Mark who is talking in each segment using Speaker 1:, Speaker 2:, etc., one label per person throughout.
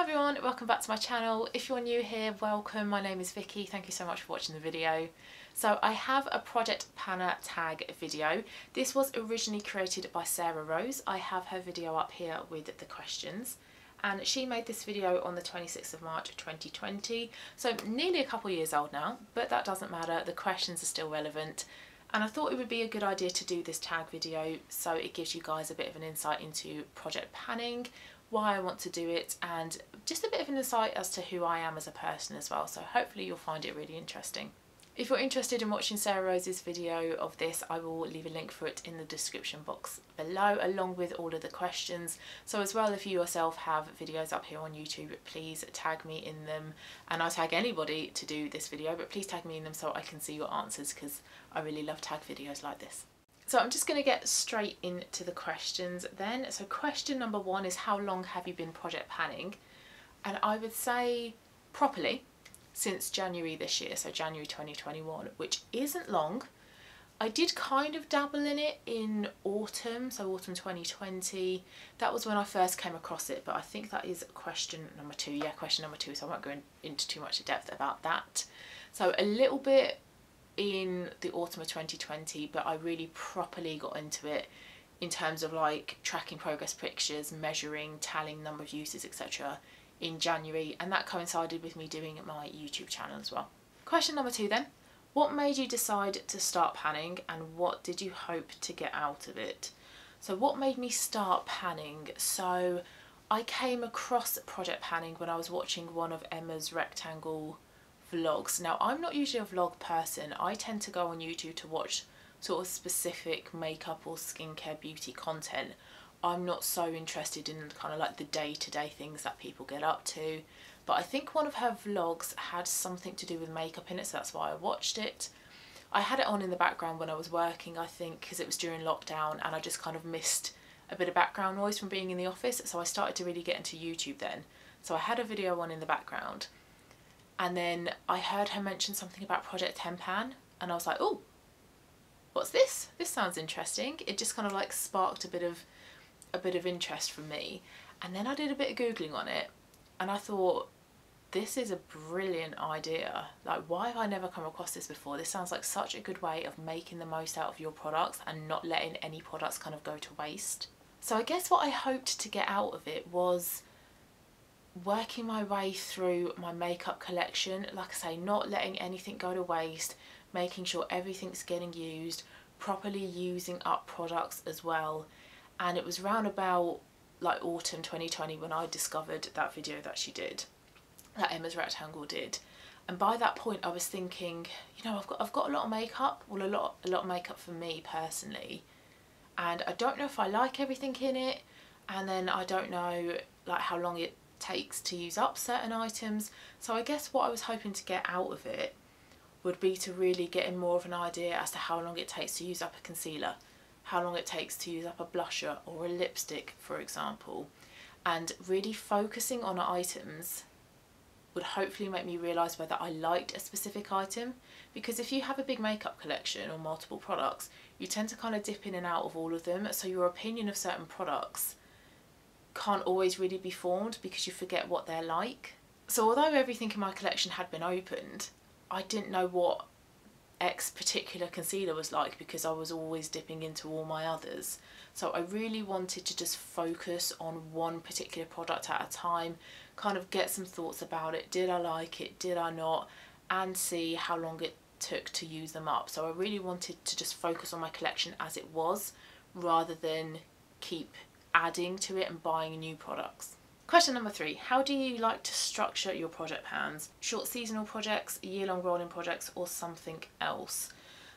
Speaker 1: everyone, welcome back to my channel. If you're new here, welcome. My name is Vicky. Thank you so much for watching the video. So I have a project planner tag video. This was originally created by Sarah Rose. I have her video up here with the questions, and she made this video on the 26th of March 2020, so nearly a couple years old now, but that doesn't matter. The questions are still relevant, and I thought it would be a good idea to do this tag video so it gives you guys a bit of an insight into project planning, why I want to do it, and just a bit of an insight as to who I am as a person as well. So hopefully you'll find it really interesting. If you're interested in watching Sarah Rose's video of this, I will leave a link for it in the description box below, along with all of the questions. So as well, if you yourself have videos up here on YouTube, please tag me in them, and I'll tag anybody to do this video, but please tag me in them so I can see your answers, because I really love tag videos like this. So I'm just going to get straight into the questions then. So question number one is, how long have you been project planning? And I would say properly since January this year, so January 2021, which isn't long. I did kind of dabble in it in autumn, so autumn 2020. That was when I first came across it, but I think that is question number two. Yeah, question number two, so I won't go into too much depth about that. So a little bit in the autumn of 2020, but I really properly got into it in terms of like tracking progress pictures, measuring, tallying number of users, etc. in January, and that coincided with me doing my YouTube channel as well. Question number two then, what made you decide to start planning, and what did you hope to get out of it? So what made me start planning? So I came across project planning when I was watching one of Emma's rectangle vlogs. Now, I'm not usually a vlog person. I tend to go on YouTube to watch sort of specific makeup or skincare beauty content. I'm not so interested in kind of like the day-to-day things that people get up to, but I think one of her vlogs had something to do with makeup in it, so that's why I watched it. I had it on in the background when I was working, I think, because it was during lockdown and I just kind of missed a bit of background noise from being in the office, so I started to really get into YouTube then. So I had a video on in the background, and then I heard her mention something about Project 10 Pan, and I was like, oh, what's this? This sounds interesting. It just kind of like sparked a bit of interest from me, and then I did a bit of googling on it, and I thought, this is a brilliant idea. Like, why have I never come across this before? This sounds like such a good way of making the most out of your products and not letting any products kind of go to waste. So I guess what I hoped to get out of it was working my way through my makeup collection, like I say, not letting anything go to waste, making sure everything's getting used, properly using up products as well. And it was round about like autumn 2020 when I discovered that video that she did, that Emma's Rectangle did. And by that point I was thinking, you know, I've got a lot of makeup, well, a lot of makeup for me personally, and I don't know if I like everything in it, and then I don't know like how long it takes to use up certain items. So I guess what I was hoping to get out of it would be to really get in more of an idea as to how long it takes to use up a concealer, how long it takes to use up a blusher or a lipstick, for example, and really focusing on items would hopefully make me realise whether I liked a specific item, because if you have a big makeup collection or multiple products, you tend to kind of dip in and out of all of them, so your opinion of certain products can't always really be formed because you forget what they're like. So although everything in my collection had been opened, I didn't know what X particular concealer was like because I was always dipping into all my others. So I really wanted to just focus on one particular product at a time, kind of get some thoughts about it. Did I like it? Did I not? And see how long it took to use them up. So I really wanted to just focus on my collection as it was, rather than keep adding to it and buying new products. Question number three, how do you like to structure your project plans? Short seasonal projects, year-long rolling projects, or something else?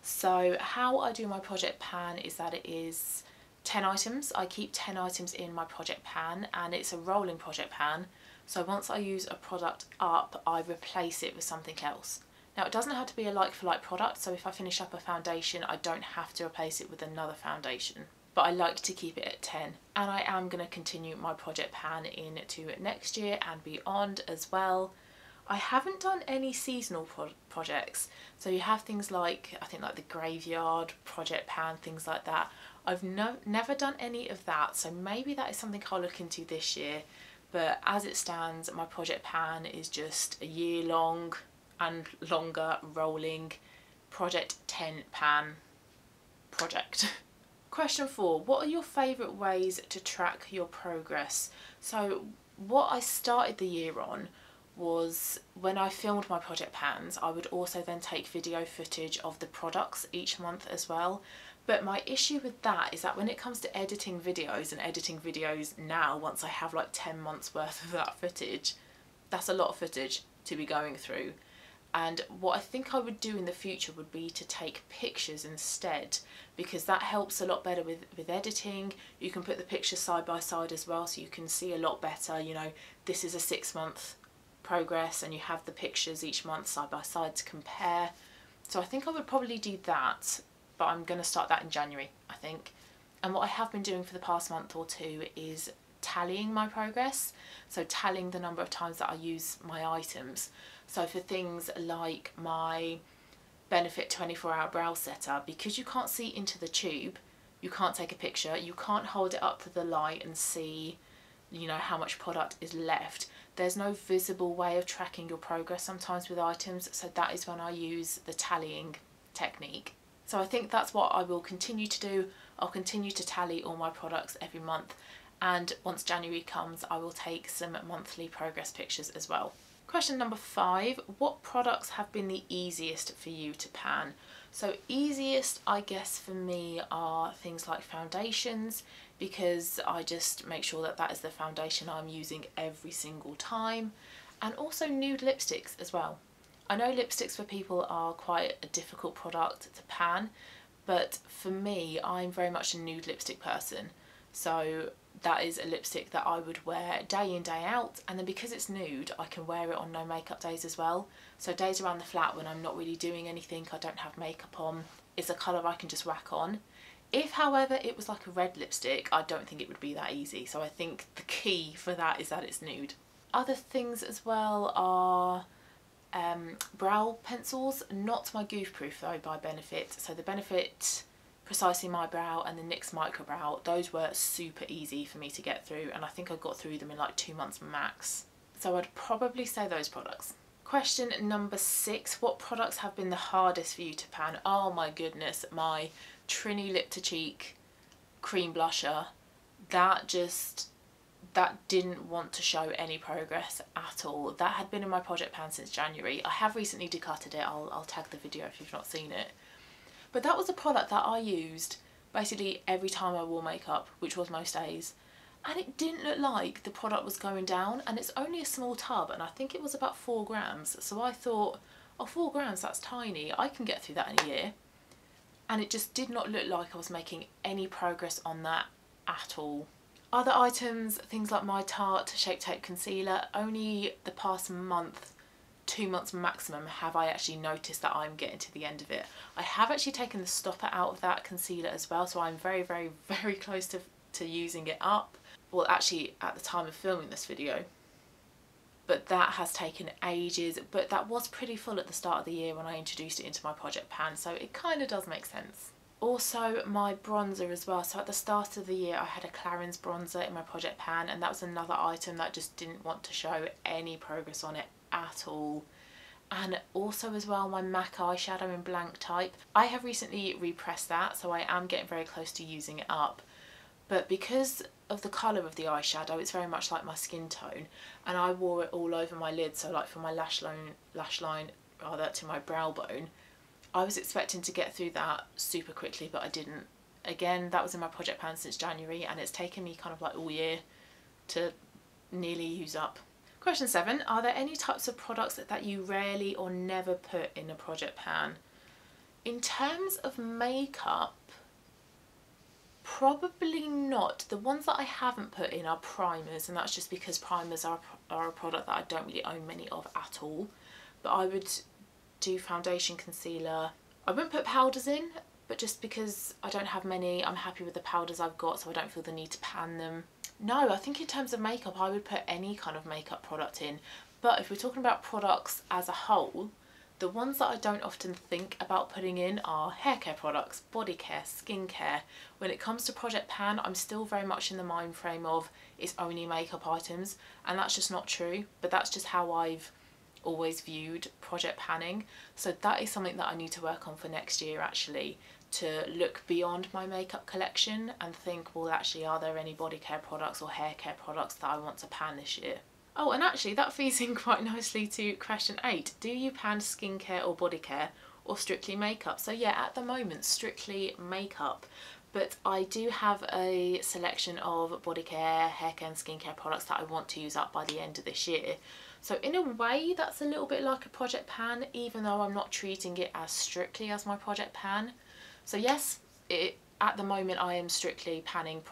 Speaker 1: So how I do my project plan is that it is 10 items. I keep 10 items in my project plan, and it's a rolling project plan. So once I use a product up, I replace it with something else. Now, it doesn't have to be a like-for-like product, so if I finish up a foundation, I don't have to replace it with another foundation. But I like to keep it at 10, and I am going to continue my project plan into next year and beyond as well. I haven't done any seasonal projects, so you have things like, I think like the graveyard project plan, things like that. I've never done any of that, so maybe that is something I'll look into this year, but as it stands, my project pan is just a year long and longer rolling project 10 pan project. Question 4, what are your favourite ways to track your progress? So what I started the year on was, when I filmed my project pans, I would also then take video footage of the products each month as well. But my issue with that is that when it comes to editing videos, and editing videos now, once I have like 10 months worth of that footage, that's a lot of footage to be going through. And what I think I would do in the future would be to take pictures instead, because that helps a lot better with editing. You can put the pictures side by side as well, so you can see a lot better, you know, this is a 6-month progress and you have the pictures each month side by side to compare. So I think I would probably do that, but I'm going to start that in January, I think. And what I have been doing for the past month or two is tallying my progress, so tallying the number of times that I use my items. So for things like my Benefit 24-hour brow setter, because you can't see into the tube, you can't take a picture, you can't hold it up to the light and see, you know, how much product is left. There's no visible way of tracking your progress sometimes with items, so that is when I use the tallying technique. So I think that's what I will continue to do. I'll continue to tally all my products every month, and once January comes I will take some monthly progress pictures as well. Question number 5, what products have been the easiest for you to pan? So easiest, I guess, for me are things like foundations, because I just make sure that that is the foundation I'm using every single time, and also nude lipsticks as well. I know lipsticks for people are quite a difficult product to pan, but for me, I'm very much a nude lipstick person. So that is a lipstick that I would wear day in, day out, and then because it's nude, I can wear it on no makeup days as well. So days around the flat when I'm not really doing anything, I don't have makeup on, it's a colour I can just whack on. If, however, it was like a red lipstick, I don't think it would be that easy. So I think the key for that is that it's nude. Other things as well are brow pencils, not my Goof Proof though by Benefit. So the Benefit Precisely My Brow and the NYX Micro Brow, those were super easy for me to get through, and I think I got through them in like 2 months max. So I'd probably say those products. Question number 6, what products have been the hardest for you to pan? Oh my goodness, my Trini Lip to Cheek cream blusher, that didn't want to show any progress at all. That had been in my project pan since January. I have recently decluttered it, I'll tag the video if you've not seen it. But that was a product that I used basically every time I wore makeup, which was most days, and it didn't look like the product was going down, and it's only a small tub, and I think it was about 4 grams. So I thought, oh, 4 grams, that's tiny, I can get through that in a year. And it just did not look like I was making any progress on that at all. Other items, things like my Tarte Shape Tape Concealer, only the past month, 2 months maximum, have I actually noticed that I'm getting to the end of it. I have actually taken the stopper out of that concealer as well, so I'm very, very, very close to using it up. Well, actually at the time of filming this video. But that has taken ages, but that was pretty full at the start of the year when I introduced it into my project pan, so it kind of does make sense. Also my bronzer as well, so at the start of the year I had a Clarins bronzer in my project pan, and that was another item that just didn't want to show any progress on it at all. And also as well my MAC eyeshadow in Blank Type, I have recently repressed that, so I am getting very close to using it up, but because of the colour of the eyeshadow, it's very much like my skin tone, and I wore it all over my lid, so like from my lash line rather to my brow bone. I was expecting to get through that super quickly, but I didn't. Again, that was in my project pan since January, and it's taken me kind of like all year to nearly use up. Question 7, are there any types of products that you rarely or never put in a project pan? In terms of makeup, probably not. The ones that I haven't put in are primers, and that's just because primers are a product that I don't really own many of at all. But I would do foundation, concealer. I wouldn't put powders in, but just because I don't have many, I'm happy with the powders I've got, so I don't feel the need to pan them. No, I think in terms of makeup, I would put any kind of makeup product in. But if we're talking about products as a whole, The ones that I don't often think about putting in are hair care products, body care, skincare. When it comes to Project Pan, I'm still very much in the mind frame of it's only makeup items, and that's just not true, but that's just how I've always viewed project panning. So that is something that I need to work on for next year, actually, to look beyond my makeup collection and think, well, actually, are there any body care products or hair care products that I want to pan this year? Oh, and actually that feeds in quite nicely to question 8. Do you pan skincare or body care, or strictly makeup? So yeah, at the moment, strictly makeup. But I do have a selection of body care, hair care and skincare products that I want to use up by the end of this year. So in a way, that's a little bit like a project pan, even though I'm not treating it as strictly as my project pan. So yes, at the moment I am strictly panning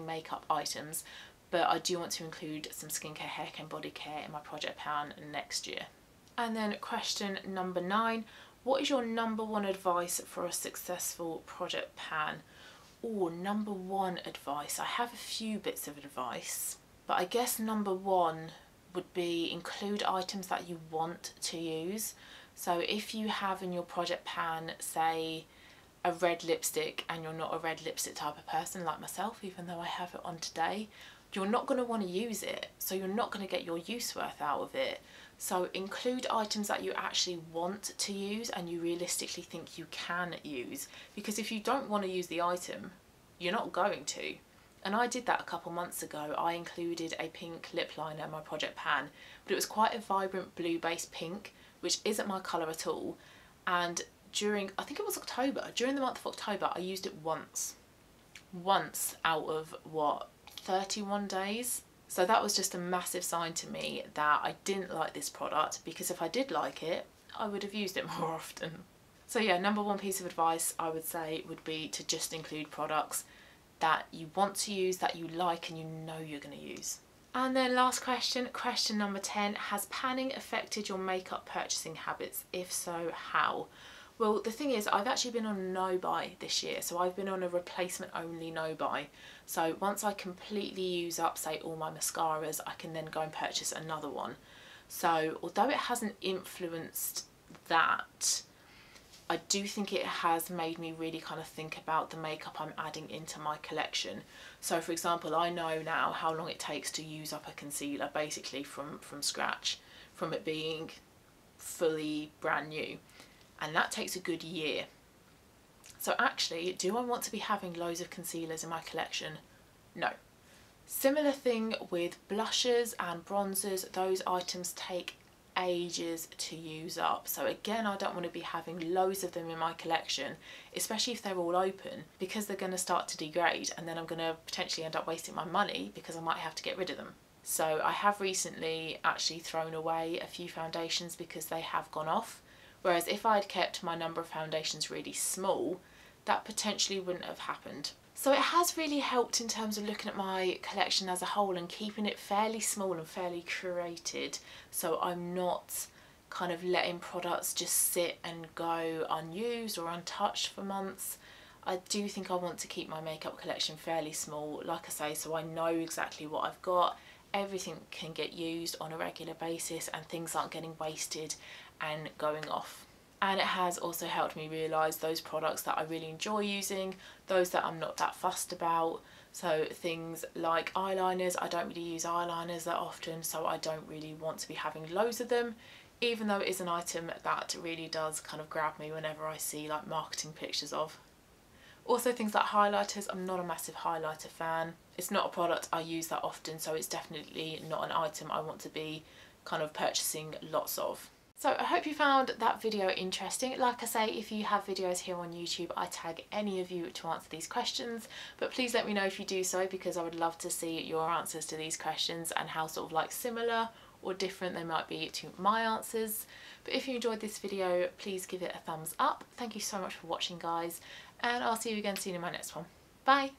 Speaker 1: makeup items, but I do want to include some skincare, hair care and body care in my project pan next year. And then question number 9, what is your number 1 advice for a successful project pan? Oh, number 1 advice. I have a few bits of advice, but I guess number 1 would be include items that you want to use. So if you have in your project pan, say, a red lipstick, and you're not a red lipstick type of person like myself, even though I have it on today, you're not going to want to use it, so you're not going to get your use worth out of it. So include items that you actually want to use and you realistically think you can use, because if you don't want to use the item, you're not going to. And I did that a couple months ago. I included a pink lip liner in my project pan, but it was quite a vibrant blue based pink, which isn't my colour at all. And during, I think it was October, during the month of October, I used it once out of what, 31 days. So that was just a massive sign to me that I didn't like this product, because if I did like it, I would have used it more often. So yeah, number 1 piece of advice I would say would be to just include products that you want to use, that you like and you know you're going to use. And then last question, question number 10, has panning affected your makeup purchasing habits? If so, how? Well, the thing is, I've actually been on a no-buy this year, so I've been on a replacement only no-buy. So once I completely use up, say, all my mascaras, I can then go and purchase another one. So although it hasn't influenced that, I do think it has made me really kind of think about the makeup I'm adding into my collection. So for example, I know now how long it takes to use up a concealer, basically from scratch, from it being fully brand new. And that takes a good year. So actually, do I want to be having loads of concealers in my collection? No. Similar thing with blushes and bronzers, those items take ages to use up. So again, I don't want to be having loads of them in my collection, especially if they're all open, because they're going to start to degrade and then I'm going to potentially end up wasting my money because I might have to get rid of them. So I have recently actually thrown away a few foundations because they have gone off. Whereas if I'd kept my number of foundations really small, that potentially wouldn't have happened. So it has really helped in terms of looking at my collection as a whole and keeping it fairly small and fairly curated, so I'm not kind of letting products just sit and go unused or untouched for months. I do think I want to keep my makeup collection fairly small, like I say, so I know exactly what I've got. Everything can get used on a regular basis and things aren't getting wasted and going off. And it has also helped me realise those products that I really enjoy using, those that I'm not that fussed about. So things like eyeliners, I don't really use eyeliners that often, so I don't really want to be having loads of them, even though it is an item that really does kind of grab me whenever I see like marketing pictures of. Also things like highlighters, I'm not a massive highlighter fan. It's not a product I use that often, so it's definitely not an item I want to be kind of purchasing lots of. So I hope you found that video interesting. Like I say, if you have videos here on YouTube, I tag any of you to answer these questions, but please let me know if you do so, because I would love to see your answers to these questions and how sort of like similar or different they might be to my answers. But if you enjoyed this video, please give it a thumbs up. Thank you so much for watching, guys, and I'll see you again soon in my next one. Bye!